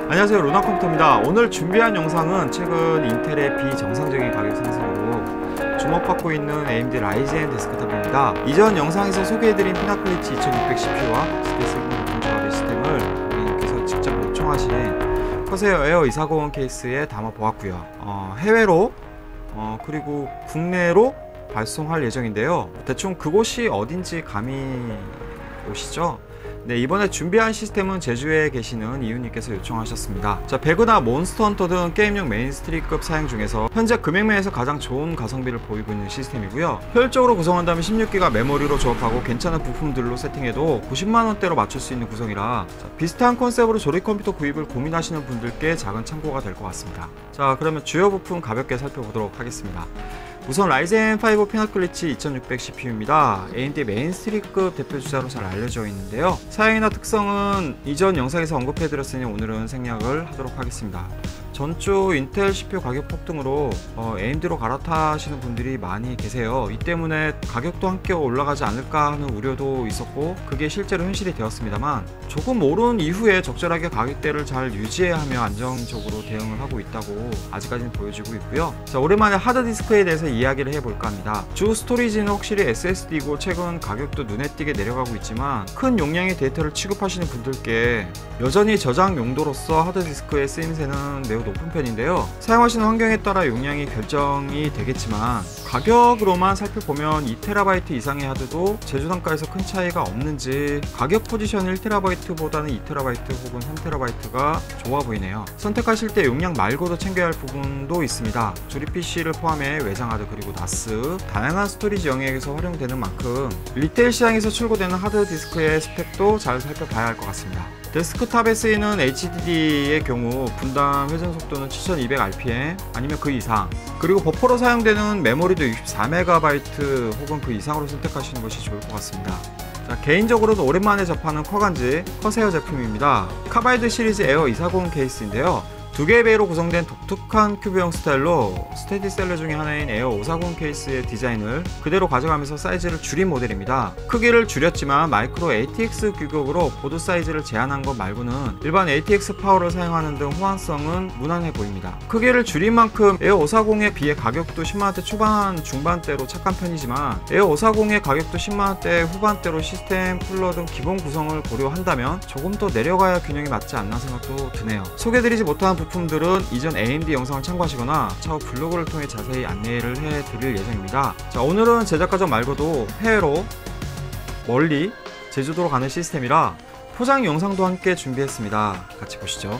안녕하세요, 루나컴퓨터입니다. 오늘 준비한 영상은 최근 인텔의 비정상적인 가격 상승으로 주목받고 있는 AMD 라이젠 데스크탑입니다. 이전 영상에서 소개해드린 피나클리치 2600 CPU와 스테이스 높은 조합의 시스템을 고객님께서 직접 요청하신 커세어 에어 2401 케이스에 담아 보았고요. 해외로 그리고 국내로 발송할 예정인데요. 대충 그곳이 어딘지 감이 오시죠? 네, 이번에 준비한 시스템은 제주에 계시는 이웃님께서 요청하셨습니다. 자, 배그나 몬스터 헌터 등 게임용 메인스트리급 사양 중에서 현재 금액면에서 가장 좋은 가성비를 보이고 있는 시스템이고요. 효율적으로 구성한다면 16기가 메모리로 조합하고 괜찮은 부품들로 세팅해도 90만원대로 맞출 수 있는 구성이라 비슷한 컨셉으로 조립 컴퓨터 구입을 고민하시는 분들께 작은 참고가 될 것 같습니다. 자, 그러면 주요 부품 가볍게 살펴보도록 하겠습니다. 우선 라이젠 5 피나클리치 2600 CPU입니다. AMD 메인스트리급 대표주자로 잘 알려져 있는데요. 사양이나 특성은 이전 영상에서 언급해드렸으니 오늘은 생략을 하도록 하겠습니다. 전주 인텔 CPU 가격 폭등으로 AMD로 갈아타시는 분들이 많이 계세요. 이 때문에 가격도 함께 올라가지 않을까 하는 우려도 있었고 그게 실제로 현실이 되었습니다만 조금 오른 이후에 적절하게 가격대를 잘 유지해야 하며 안정적으로 대응을 하고 있다고 아직까지는 보여지고 있고요. 자, 오랜만에 하드디스크에 대해서 이야기를 해볼까 합니다. 주 스토리지는 확실히 SSD이고 최근 가격도 눈에 띄게 내려가고 있지만 큰 용량의 데이터를 취급하시는 분들께 여전히 저장 용도로서 하드디스크의 쓰임새는 매우 높은 편인데요. 사용하시는 환경에 따라 용량이 결정이 되겠지만 가격으로만 살펴보면 2TB 이상의 하드도 제조단가에서 큰 차이가 없는지 가격 포지션 1TB보다는 2TB 혹은 3TB가 좋아 보이네요. 선택하실 때 용량 말고도 챙겨야 할 부분도 있습니다. 조립 PC를 포함해 외장 하드 그리고 나스 다양한 스토리지 영역에서 활용되는 만큼 리테일 시장에서 출고되는 하드디스크의 스펙도 잘 살펴봐야 할 것 같습니다. 데스크탑에 쓰이는 HDD의 경우 분당 회전 속도는 7200rpm 아니면 그 이상, 그리고 버퍼로 사용되는 메모리도 64MB 혹은 그 이상으로 선택하시는 것이 좋을 것 같습니다. 자, 개인적으로는 오랜만에 접하는 커간지 커세어 제품입니다. 카바이드 시리즈 에어 240 케이스인데요. 두 개의 베이로 구성된 독특한 큐브형 스타일로 스테디셀러 중에 하나인 에어 540 케이스의 디자인을 그대로 가져가면서 사이즈를 줄인 모델입니다. 크기를 줄였지만 마이크로 ATX 규격으로 보드 사이즈를 제한한 것 말고는 일반 ATX 파워를 사용하는 등 호환성은 무난해 보입니다. 크기를 줄인 만큼 에어 540에 비해 가격도 10만원대 초반 중반대로 착한 편이지만 에어 540의 가격도 10만원대 후반대로 시스템, 쿨러 등 기본 구성을 고려한다면 조금 더 내려가야 균형이 맞지 않나 생각도 드네요. 소개드리지 못한 부품들은 이전 AMD 영상을 참고하시거나 차후 블로그를 통해 자세히 안내를 해드릴 예정입니다. 자, 오늘은 제작 과정 말고도 해외로 멀리 제주도로 가는 시스템이라 포장 영상도 함께 준비했습니다. 같이 보시죠.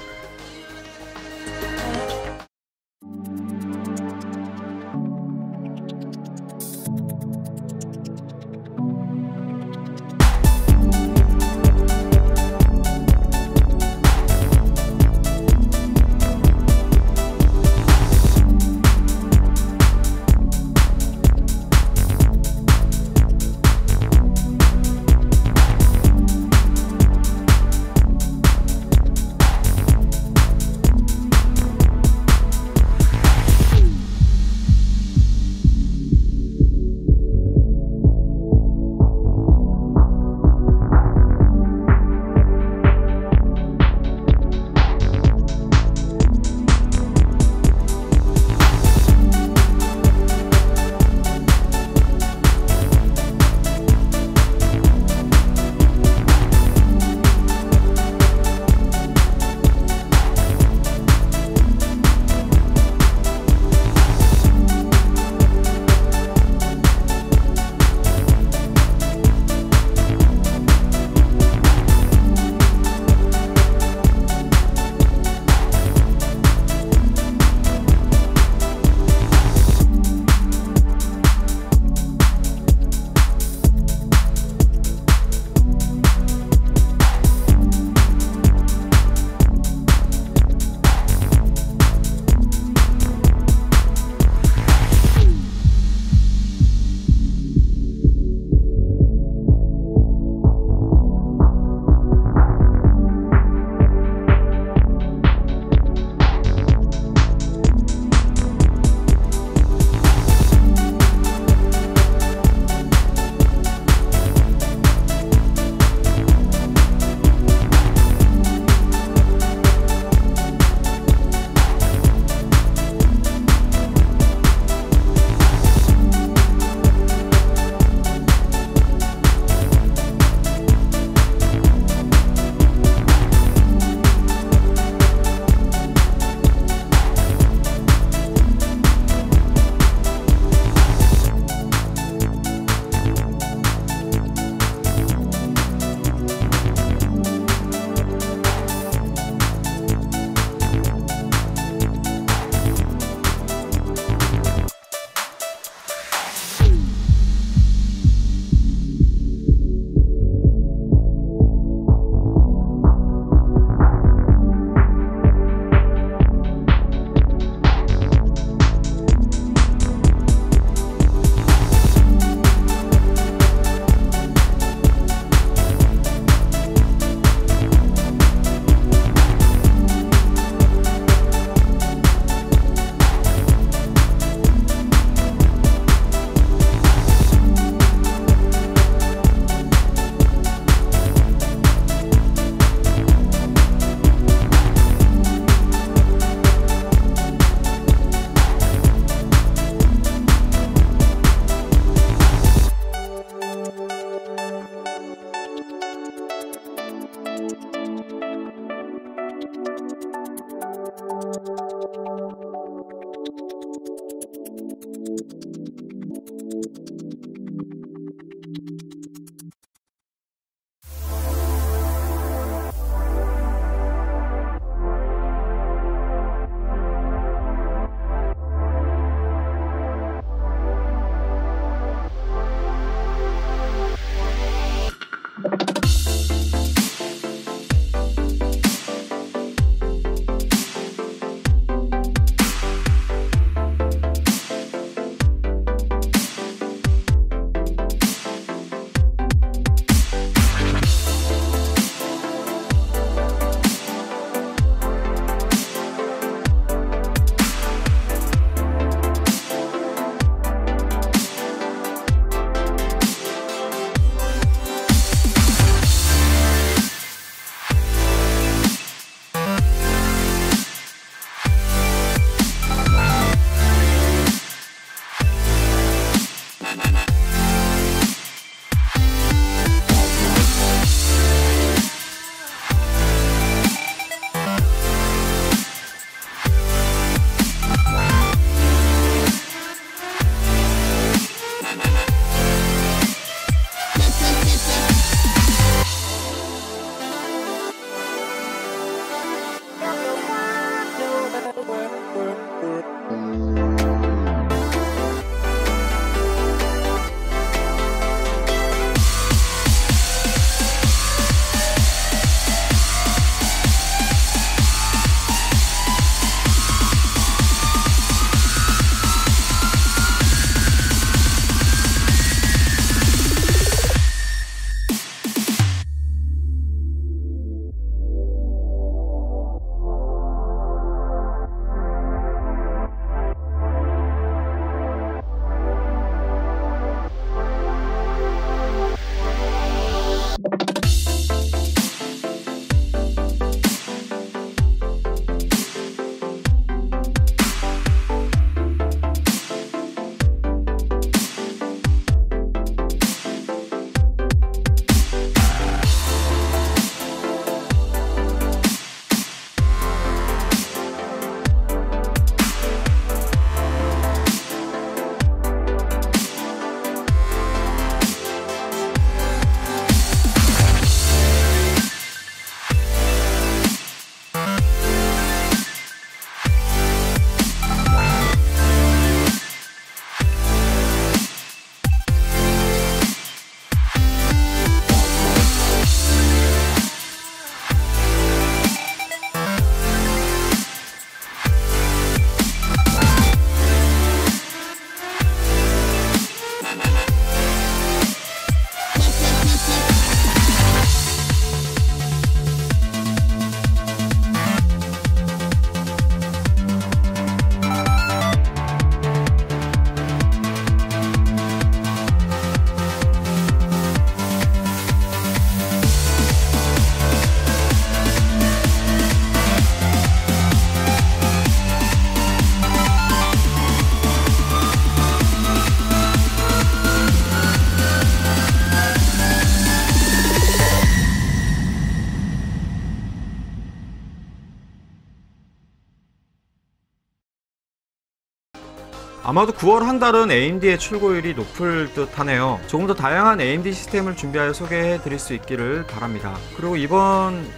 아마도 9월 한 달은 AMD의 출고율이 높을 듯 하네요. 조금 더 다양한 AMD 시스템을 준비하여 소개해 드릴 수 있기를 바랍니다. 그리고 이번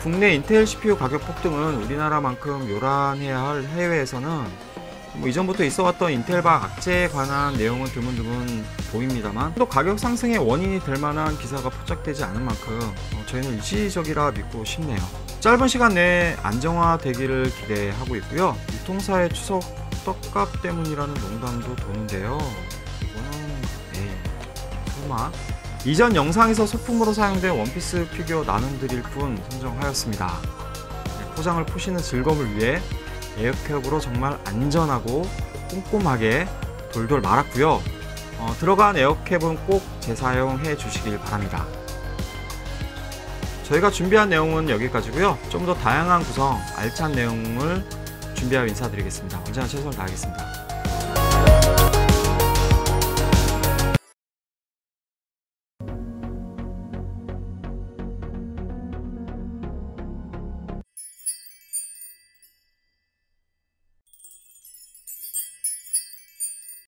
국내 인텔 CPU 가격 폭등은 우리나라만큼 요란해야 할 해외에서는 이전부터 있어왔던 인텔바 악재에 관한 내용은 드문드문 보입니다만 또 가격 상승의 원인이 될 만한 기사가 포착되지 않은 만큼 저희는 일시적이라 믿고 싶네요. 짧은 시간 내에 안정화되기를 기대하고 있고요. 유통사의 추석 떡값 때문이라는 농담도 도는데요. 이거는 설마 이전 영상에서 소품으로 사용된 원피스 피규어 나눔드릴 분 선정하였습니다. 포장을 푸시는 즐거움을 위해 에어캡으로 정말 안전하고 꼼꼼하게 돌돌 말았고요. 들어간 에어캡은 꼭 재사용해 주시길 바랍니다. 저희가 준비한 내용은 여기까지고요. 좀 더 다양한 구성, 알찬 내용을 준비하여 인사드리겠습니다. 언제나 최선을 다하겠습니다.